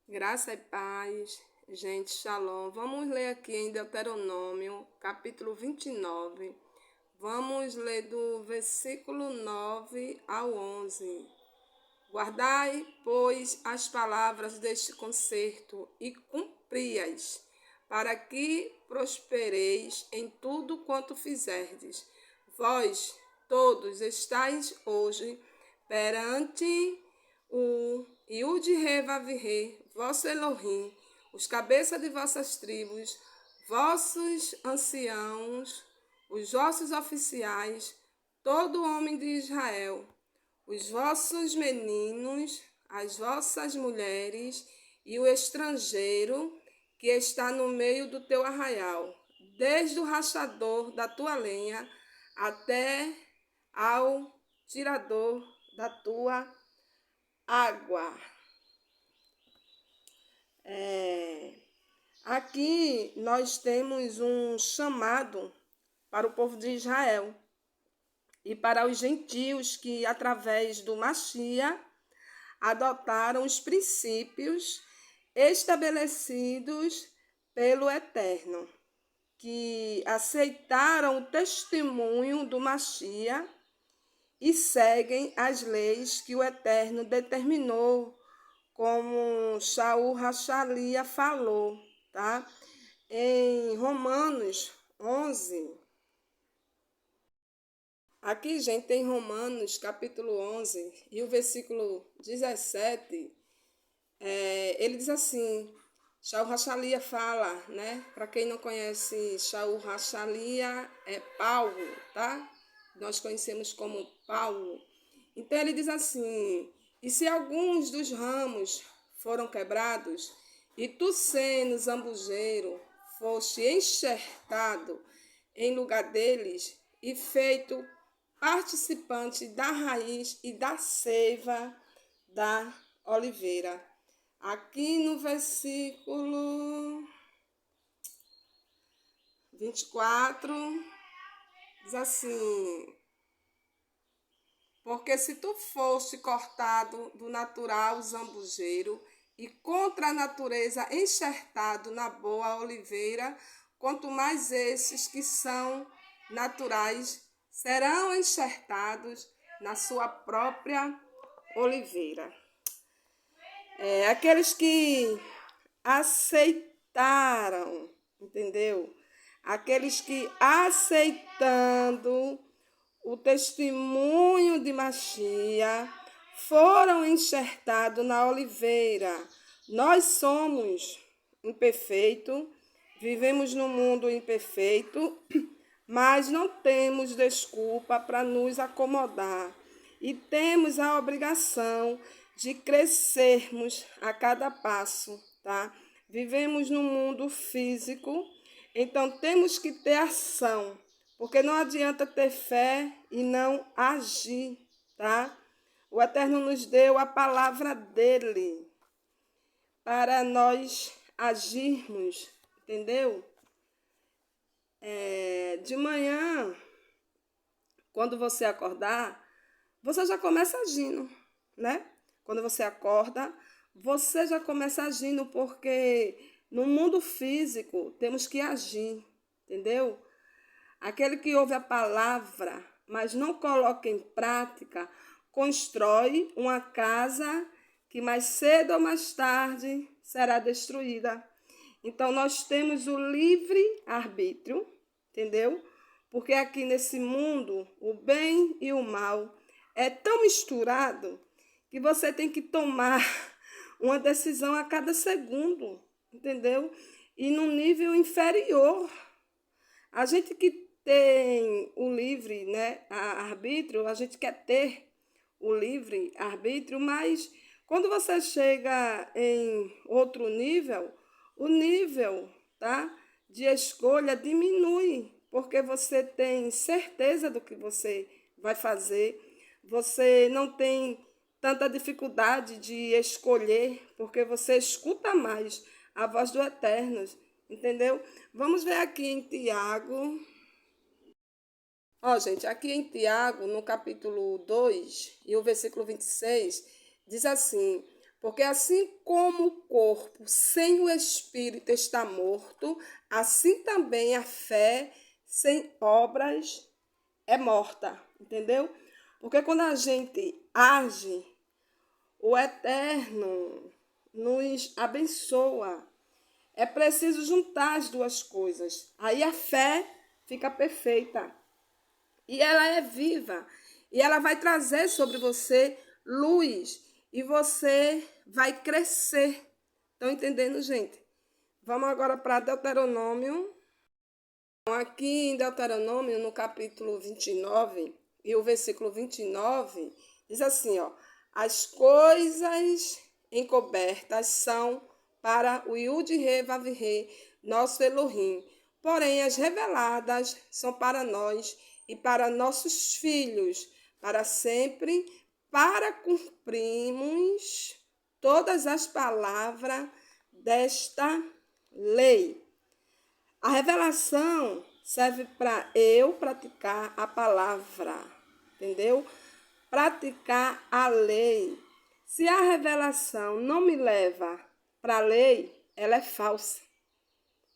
Graça e paz, gente, shalom. Vamos ler aqui em Deuteronômio, capítulo 29. Vamos ler do versículo 9 ao 11. Guardai, pois, as palavras deste concerto e cumpri-as, para que prospereis em tudo quanto fizerdes. Vós todos estáis hoje perante o Yud-He-Vav-He, vosso Elohim, os cabeças de vossas tribos, vossos anciãos, os vossos oficiais, todo homem de Israel, os vossos meninos, as vossas mulheres e o estrangeiro que está no meio do teu arraial, desde o rachador da tua lenha até ao tirador da tua água. Aqui nós temos um chamado para o povo de Israel e para os gentios que, através do Machia, adotaram os princípios estabelecidos pelo Eterno, que aceitaram o testemunho do Machia e seguem as leis que o Eterno determinou, como Shaul Rachalia falou, tá? Em Romanos 11. Aqui, gente, tem Romanos capítulo 11 e o versículo 17, ele diz assim, Shaul Rachalia fala, né? Para quem não conhece, Shaul Rachalia é Paulo, tá? Nós conhecemos como Paulo. Então ele diz assim, e se alguns dos ramos foram quebrados, e tu sendo zambujeiro, foste enxertado em lugar deles e feito participante da raiz e da seiva da oliveira. Aqui no versículo 24, diz assim, porque se tu foste cortado do natural zambujeiro e contra a natureza enxertado na boa oliveira, quanto mais esses que são naturais serão enxertados na sua própria oliveira. Aqueles que aceitaram, entendeu? Aqueles que aceitando o testemunho de Machia foram enxertados na oliveira. Nós somos imperfeitos, vivemos num mundo imperfeito, mas não temos desculpa para nos acomodar e temos a obrigação de crescermos a cada passo, tá? Vivemos num mundo físico, então temos que ter ação, porque não adianta ter fé e não agir, tá? O Eterno nos deu a palavra dele para nós agirmos, entendeu? De manhã, quando você acordar, você já começa agindo, né? Quando você acorda, você já começa agindo, porque no mundo físico temos que agir, entendeu? Aquele que ouve a palavra, mas não coloca em prática, constrói uma casa que mais cedo ou mais tarde será destruída. Então, nós temos o livre-arbítrio, entendeu? Porque aqui nesse mundo, o bem e o mal é tão misturado que você tem que tomar uma decisão a cada segundo, entendeu? E num nível inferior. A gente que tem o livre, né, arbítrio, a gente quer ter o livre arbítrio, mas quando você chega em outro nível, o nível, tá, de escolha diminui, porque você tem certeza do que você vai fazer, você não tem tanta dificuldade de escolher, porque você escuta mais a voz do Eterno, entendeu? Vamos ver aqui em Tiago. Gente, aqui em Tiago, no capítulo 2 e o versículo 26, diz assim, Porque assim como o corpo sem o espírito está morto, assim também a fé sem obras é morta, entendeu? Porque quando a gente age, o Eterno nos abençoa. É preciso juntar as duas coisas. Aí a fé fica perfeita. E ela é viva. E ela vai trazer sobre você luz. E você vai crescer. Estão entendendo, gente? Vamos agora para Deuteronômio. Aqui em Deuteronômio, no capítulo 29, e o versículo 29, diz assim, ó. As coisas encobertas são para o Yud-Re, Vav-Re, nosso Elohim. Porém, as reveladas são para nós e para nossos filhos, para sempre, para cumprirmos todas as palavras desta lei. A revelação serve para eu praticar a palavra, entendeu? Praticar a lei. Se a revelação não me leva para a lei, ela é falsa,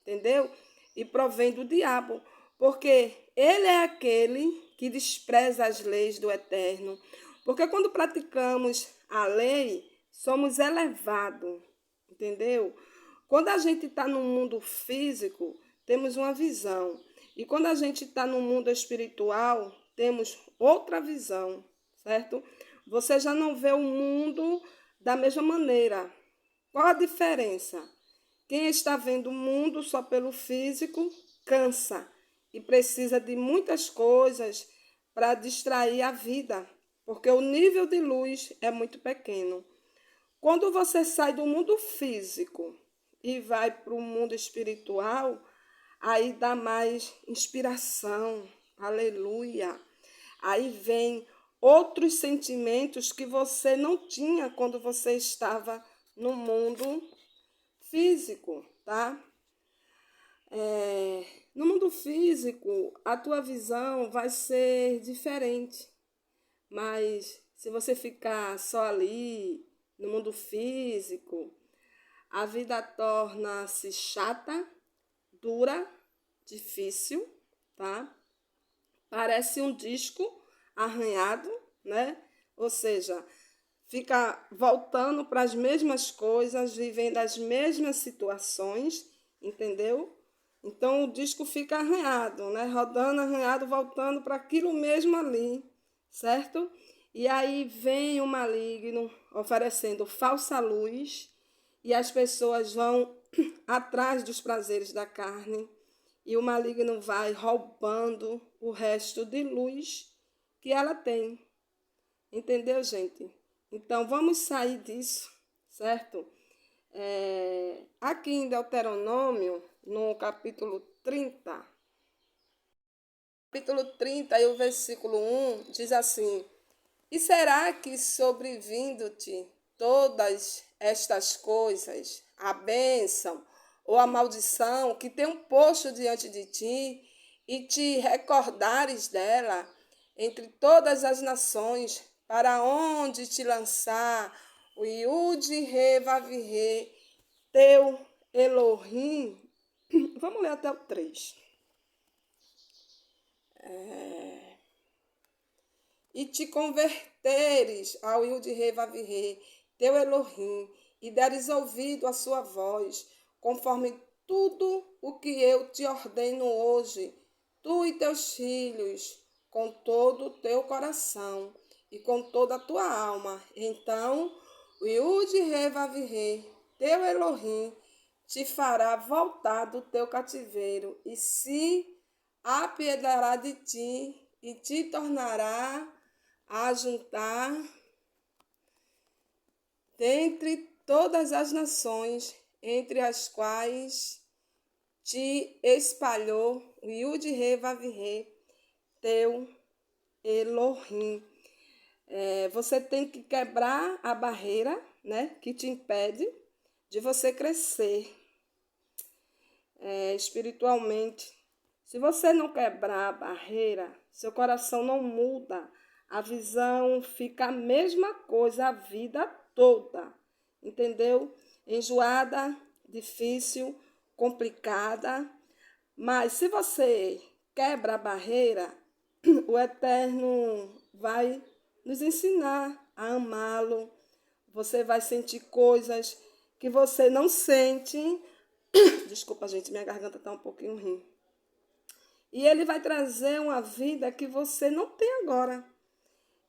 entendeu? E provém do diabo, porque ele é aquele que despreza as leis do Eterno. Porque quando praticamos a lei, somos elevados, entendeu? Quando a gente está no mundo físico, temos uma visão. E quando a gente está no mundo espiritual, temos outra visão, certo? Você já não vê o mundo da mesma maneira. Qual a diferença? Quem está vendo o mundo só pelo físico, cansa e precisa de muitas coisas para distrair a vida, porque o nível de luz é muito pequeno. Quando você sai do mundo físico e vai para o mundo espiritual, aí dá mais inspiração, aleluia. Aí vem outros sentimentos que você não tinha quando você estava no mundo físico, tá? No mundo físico, a tua visão vai ser diferente, mas se você ficar só ali, no mundo físico, a vida torna-se chata, dura, difícil, tá? Parece um disco arranhado, né? Ou seja, fica voltando para as mesmas coisas, vivendo as mesmas situações, entendeu? Então o disco fica arranhado, né? Rodando, arranhado, voltando para aquilo mesmo ali, certo? E aí vem o maligno oferecendo falsa luz e as pessoas vão atrás dos prazeres da carne e o maligno vai roubando o resto de luz que ela tem. Entendeu, gente? Então, vamos sair disso, certo? Aqui em Deuteronômio, no capítulo 30 e o versículo 1, diz assim: E será que sobrevindo-te todas estas coisas, a bênção ou a maldição que tenho posto diante de ti, e te recordares dela entre todas as nações, para onde te lançar o Yud-Re, Vav-Re, teu Elohim? Vamos ler até o 3. E te converteres ao Yud-Re, Vav-Re, teu Elohim, e deres ouvido à sua voz, conforme tudo o que eu te ordeno hoje, tu e teus filhos, com todo o teu coração e com toda a tua alma. Então, o Yud-Re, Vav-Re, teu Elohim, te fará voltar do teu cativeiro e se apiedará de ti e te tornará a juntar dentre todas as nações entre as quais te espalhou o Yud-Re, Vav-Re, teu Elohim. Você tem que quebrar a barreira, né, que te impede de você crescer espiritualmente. Se você não quebrar a barreira, seu coração não muda, a visão fica a mesma coisa a vida toda. entendeu? Enjoada, difícil, complicada. Mas se você quebra a barreira, o Eterno vai nos ensinar a amá-lo. Você vai sentir coisas que você não sente. Desculpa, gente, minha garganta está um pouquinho ruim. E ele vai trazer uma vida que você não tem agora.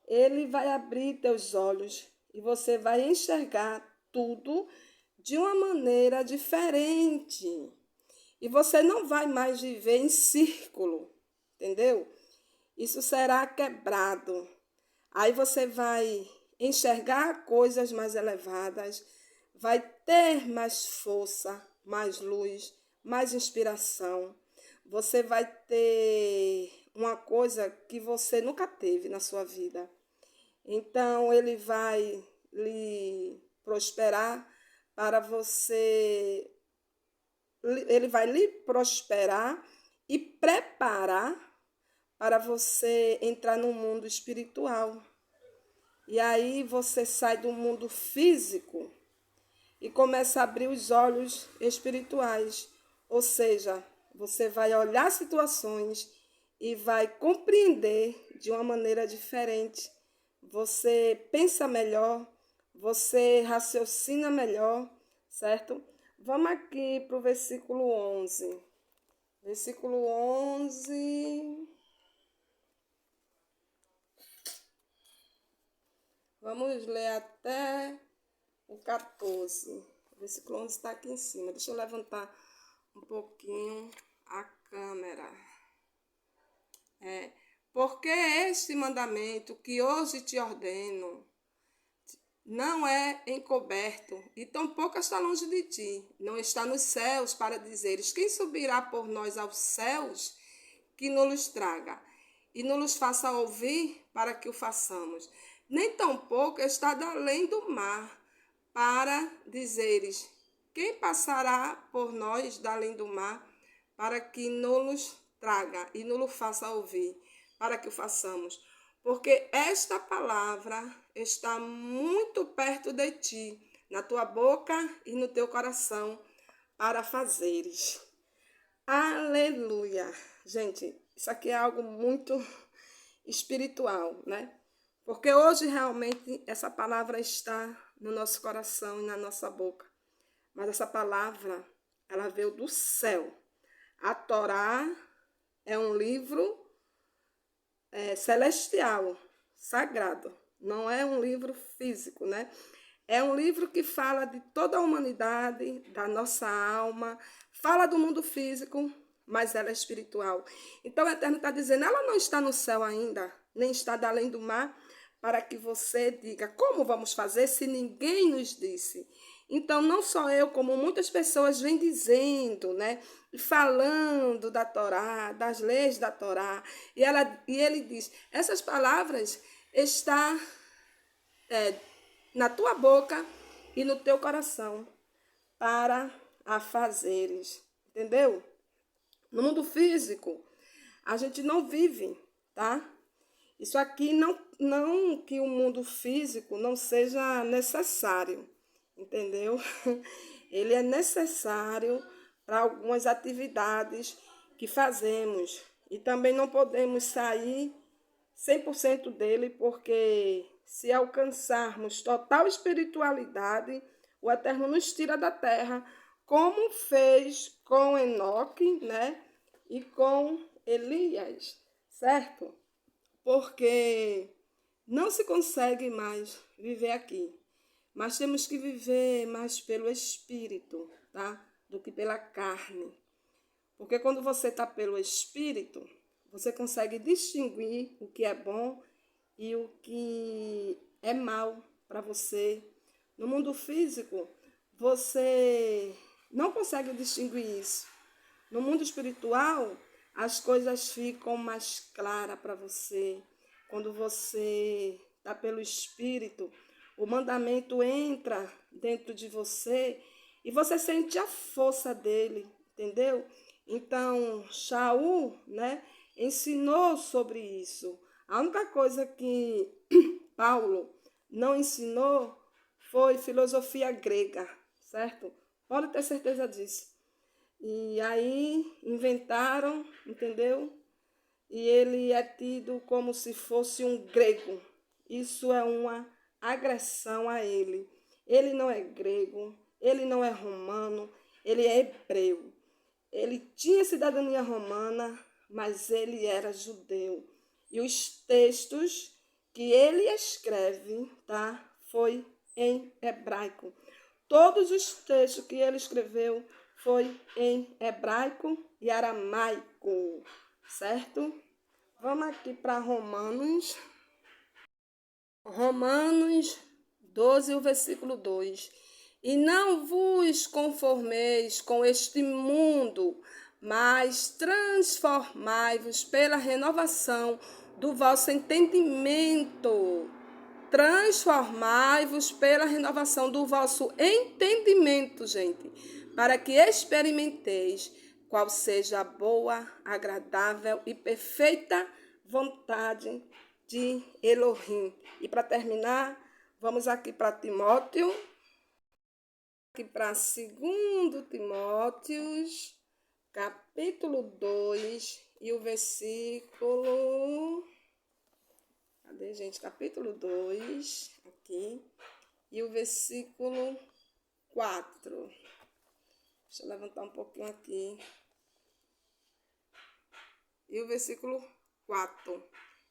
Ele vai abrir teus olhos e você vai enxergar tudo de uma maneira diferente. E você não vai mais viver em círculo, entendeu? Isso será quebrado. Aí você vai enxergar coisas mais elevadas, vai ter mais força, mais luz, mais inspiração. Você vai ter uma coisa que você nunca teve na sua vida. Então, ele vai lhe prosperar para você. Ele vai lhe prosperar e preparar para você entrar no mundo espiritual. E aí você sai do mundo físico e começa a abrir os olhos espirituais. Ou seja, você vai olhar situações e vai compreender de uma maneira diferente. Você pensa melhor, você raciocina melhor, certo? Vamos aqui para o versículo 11. Versículo 11. Vamos ler até o 14. O versículo 11 está aqui em cima. Deixa eu levantar um pouquinho a câmera. Porque este mandamento que hoje te ordeno não é encoberto, e tampouco está longe de ti. Não está nos céus para dizeres: quem subirá por nós aos céus, que nos traga, e nos faça ouvir para que o façamos. Nem tampouco está além do mar, para dizeres: quem passará por nós da além do mar, para que nos traga e nos faça ouvir, para que o façamos. Porque esta palavra está muito perto de ti, na tua boca e no teu coração, para fazeres. Aleluia! Gente, isso aqui é algo muito espiritual, né? Porque hoje realmente essa palavra está no nosso coração e na nossa boca. Mas essa palavra, ela veio do céu. A Torá é um livro celestial, sagrado. Não é um livro físico, né? É um livro que fala de toda a humanidade, da nossa alma, fala do mundo físico, mas ela é espiritual. Então o Eterno está dizendo, ela não está no céu ainda, nem está além do mar, para que você diga, como vamos fazer se ninguém nos disse? Então, não só eu, como muitas pessoas vêm dizendo, né? Falando da Torá, das leis da Torá. E ele diz, essas palavras estão na tua boca e no teu coração para a fazeres. Entendeu? No mundo físico, a gente não vive, tá? Isso aqui não que o mundo físico não seja necessário, entendeu? Ele é necessário para algumas atividades que fazemos. E também não podemos sair 100% dele, porque se alcançarmos total espiritualidade, o Eterno nos tira da terra, como fez com Enoque, né? E com Elias, certo? Porque não se consegue mais viver aqui. Mas temos que viver mais pelo Espírito, tá? Do que pela carne. Porque quando você está pelo Espírito, você consegue distinguir o que é bom e o que é mal para você. No mundo físico, você não consegue distinguir isso. No mundo espiritual, as coisas ficam mais claras para você. Quando você está pelo Espírito, o mandamento entra dentro de você e você sente a força dele, entendeu? Então, Shaul, né, ensinou sobre isso. A única coisa que Paulo não ensinou foi filosofia grega, certo? Pode ter certeza disso. E aí inventaram, entendeu? E ele é tido como se fosse um grego. Isso é uma agressão a ele. Ele não é grego, ele não é romano, ele é hebreu. Ele tinha cidadania romana, mas ele era judeu. E os textos que ele escreve, tá? Foi em hebraico. Todos os textos que ele escreveu foi em hebraico e aramaico, certo? Vamos aqui para Romanos. Romanos 12, o versículo 2. E não vos conformeis com este mundo, mas transformai-vos pela renovação do vosso entendimento. Transformai-vos pela renovação do vosso entendimento, gente, para que experimenteis qual seja a boa, agradável e perfeita vontade de Elohim. E para terminar, vamos aqui para Timóteo, aqui para 2 Timóteos, capítulo 2 e o versículo... Cadê, gente? Capítulo 2, aqui, e o versículo 4. Deixa eu levantar um pouquinho aqui. E o versículo 4.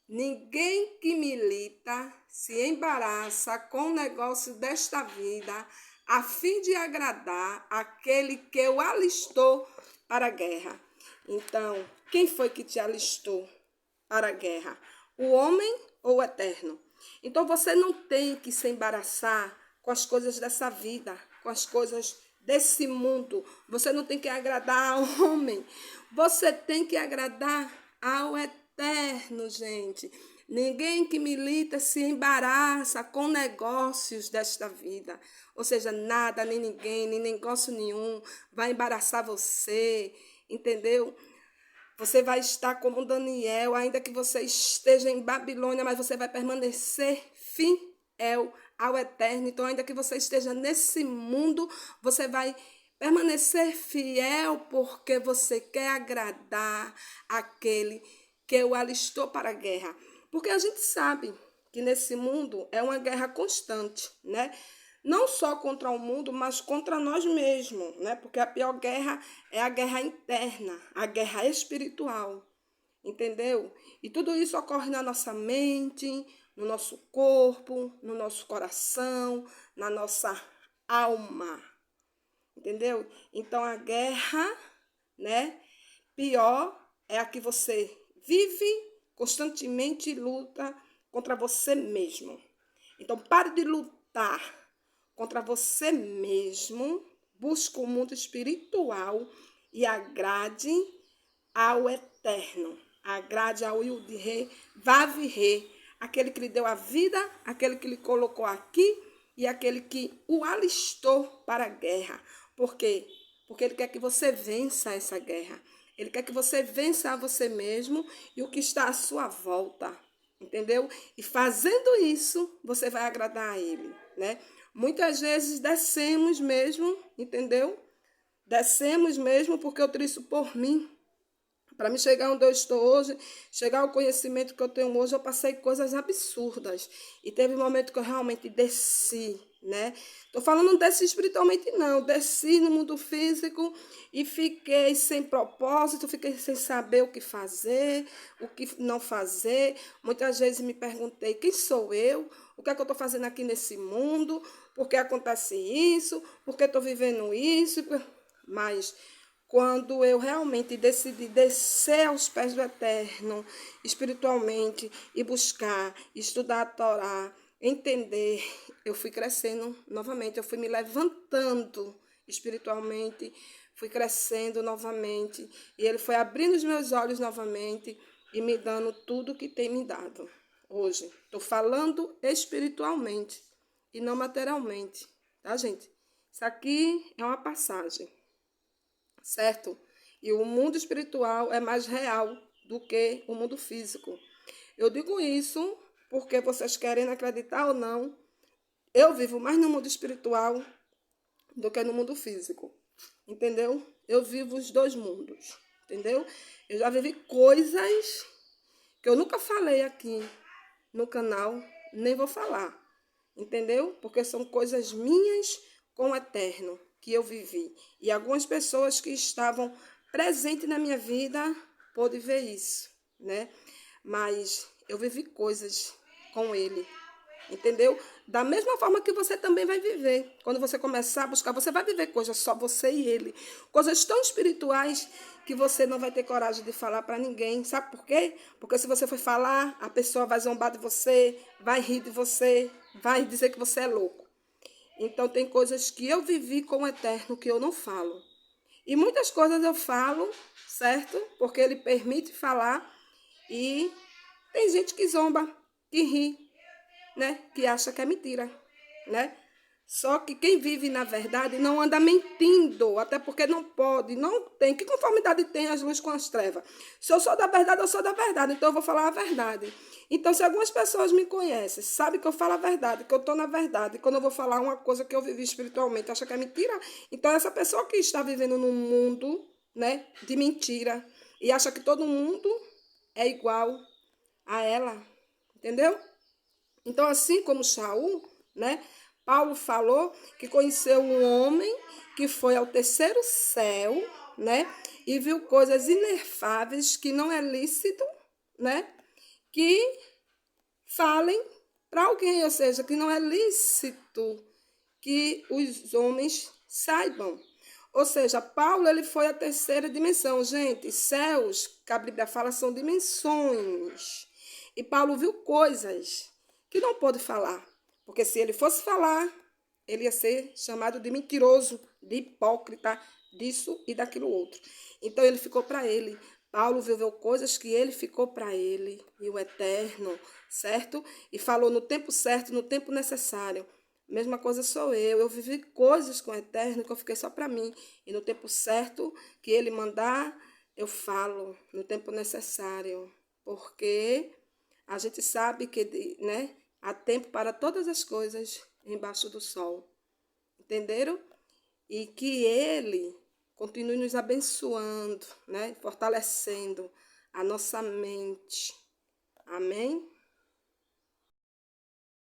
Ninguém que milita se embaraça com o negócio desta vida, a fim de agradar aquele que o alistou para a guerra. Então, quem foi que te alistou para a guerra? O homem ou o eterno? Então, você não tem que se embaraçar com as coisas dessa vida, com as coisas desse mundo. Você não tem que agradar ao homem. Você tem que agradar ao eterno, gente. Ninguém que milita se embaraça com negócios desta vida. Ou seja, nada, nem ninguém, nem negócio nenhum vai embaraçar você, entendeu? Você vai estar como Daniel, ainda que você esteja em Babilônia, mas você vai permanecer fiel ao eterno. Então, ainda que você esteja nesse mundo, você vai permanecer fiel porque você quer agradar aquele que o alistou para a guerra. Porque a gente sabe que nesse mundo é uma guerra constante, né? Não só contra o mundo, mas contra nós mesmos, né? Porque a pior guerra é a guerra interna, a guerra espiritual, entendeu? E tudo isso ocorre na nossa mente, no nosso corpo, no nosso coração, na nossa alma, entendeu? Então a guerra, né, pior é a que você vive constantemente e luta contra você mesmo. Então pare de lutar contra você mesmo, busque o mundo espiritual e agrade ao eterno. Agrade ao Yud-Rei, Vav-Rei, aquele que lhe deu a vida, aquele que lhe colocou aqui e aquele que o alistou para a guerra. Por quê? Porque ele quer que você vença essa guerra. Ele quer que você vença a você mesmo e o que está à sua volta. Entendeu? E fazendo isso, você vai agradar a ele, né? Muitas vezes descemos mesmo, entendeu? Descemos mesmo porque eu trouxe por mim. Para me chegar onde eu estou hoje, chegar ao conhecimento que eu tenho hoje, eu passei coisas absurdas. E teve um momento que eu realmente desci, né? Estou falando desci espiritualmente, não. Desci no mundo físico e fiquei sem propósito, fiquei sem saber o que fazer, o que não fazer. Muitas vezes me perguntei, quem sou eu? O que é que eu estou fazendo aqui nesse mundo? Por que acontece isso? Por que estou vivendo isso? Mas quando eu realmente decidi descer aos pés do Eterno, espiritualmente, e buscar, estudar a Torá, entender, eu fui crescendo novamente, eu fui me levantando espiritualmente, fui crescendo novamente, e Ele foi abrindo os meus olhos novamente e me dando tudo que tem me dado. Hoje, estou falando espiritualmente e não materialmente, tá, gente? Isso aqui é uma passagem, certo? E o mundo espiritual é mais real do que o mundo físico. Eu digo isso porque vocês querem acreditar ou não, Eu vivo mais no mundo espiritual do que no mundo físico, entendeu? Eu vivo os dois mundos, entendeu? Eu já vivi coisas que eu nunca falei aqui no canal, nem vou falar, entendeu? Porque são coisas minhas com o eterno que eu vivi. E algumas pessoas que estavam presentes na minha vida podem ver isso, né? Mas eu vivi coisas com ele, entendeu? Da mesma forma que você também vai viver. Quando você começar a buscar, você vai viver coisas só você e ele. Coisas tão espirituais que você não vai ter coragem de falar para ninguém. Sabe por quê? Porque se você for falar, a pessoa vai zombar de você, vai rir de você, vai dizer que você é louco. Então tem coisas que eu vivi com o eterno que eu não falo. E muitas coisas eu falo, certo? Porque ele permite falar. E tem gente que zomba, que ri, né? Que acha que é mentira, né? Só que quem vive na verdade não anda mentindo, até porque não pode, não tem. Que conformidade tem as luzes com as trevas? Se eu sou da verdade, eu sou da verdade, então eu vou falar a verdade. Então, se algumas pessoas me conhecem, sabem que eu falo a verdade, que eu estou na verdade, quando eu vou falar uma coisa que eu vivi espiritualmente, acha que é mentira, então essa pessoa que está vivendo num mundo, né, de mentira, e acha que todo mundo é igual a ela, entendeu? Então, assim como Saul, né? Paulo falou que conheceu um homem que foi ao terceiro céu, né? E viu coisas inefáveis que não é lícito, né? Que falem para alguém, ou seja, que não é lícito que os homens saibam. Ou seja, Paulo ele foi à terceira dimensão. Gente, céus, que a Bíblia fala, são dimensões. E Paulo viu coisas que não pôde falar. Porque se ele fosse falar, ele ia ser chamado de mentiroso, de hipócrita, disso e daquilo outro. Então ele ficou para ele. Paulo viveu coisas que ele ficou para ele, e o eterno, certo? E falou no tempo certo, no tempo necessário. Mesma coisa sou eu. Eu vivi coisas com o eterno que eu fiquei só para mim. E no tempo certo que ele mandar, eu falo no tempo necessário. Porque a gente sabe que, né, há tempo para todas as coisas embaixo do sol. Entenderam? E que ele continue nos abençoando, né, fortalecendo a nossa mente. Amém?